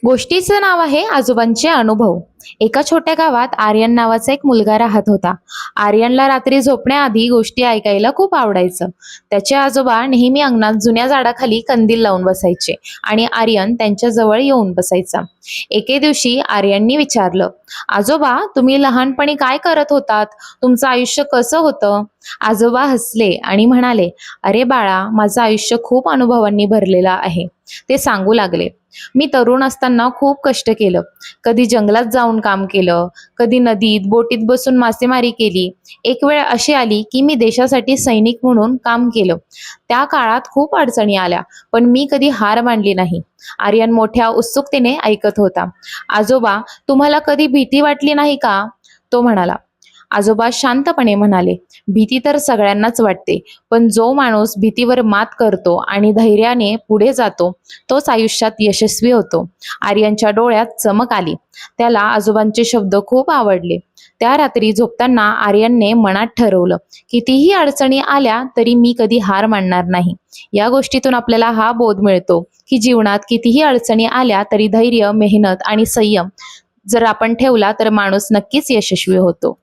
गोष्टीचं नाव आहे आजोबांचे अनुभव. एका छोट्या गावात आर्यन नावाचा एक मुलगा राहत होता. आर्यनला रात्री झोपण्याआधी गोष्टी ऐकायला खूप आवडायचं. त्याचे आजोबा नेहमी अंगणात जुन्या झाडाखाली कंदील लावून बसायचे आणि आर्यन त्यांच्या जवळ येऊन बसायचा. एके दिवशी आर्यननी विचारलं, आजोबा तुम्ही लहानपणी काय करत होतात? तुमचं आयुष्य कसं होतं? आजोबा हसले आणि म्हणाले, अरे बाळा, माझं आयुष्य खूप अनुभवांनी भरलेलं आहे. ते सांगू लागले, मी तरुण असताना खूप कष्ट केलं. कधी जंगलात जाऊन काम केलं, कधी नदीत बोटीत बसून मासेमारी केली. एक वेळ अशी आली की मी देशासाठी सैनिक म्हणून काम केलं. त्या काळात खूप अडचणी आल्या, पण मी कधी हार मानली नाही. आर्यन मोठ्या उत्सुकतेने ऐकत होता. आजोबा, तुम्हाला कधी भीती वाटली नाही का? तो म्हणाला. आजोबा शांतपणे म्हणाले, भीती तर सगळ्यांनाच वाटते, पण जो माणूस भीतीवर मात करतो आणि धैर्याने पुढे जातो तोच आयुष्यात यशस्वी होतो. आर्यनच्या डोळ्यात चमक आली. त्याला आजोबांचे शब्द खूप आवडले. त्या रात्री झोपताना आर्यनने मनात ठरवलं, कितीही अडचणी आल्या तरी मी कधी हार मानणार नाही. या गोष्टीतून आपल्याला हा बोध मिळतो की जीवनात कितीही अडचणी आल्या तरी धैर्य, मेहनत आणि संयम जर आपण ठेवला तर माणूस नक्कीच यशस्वी होतो.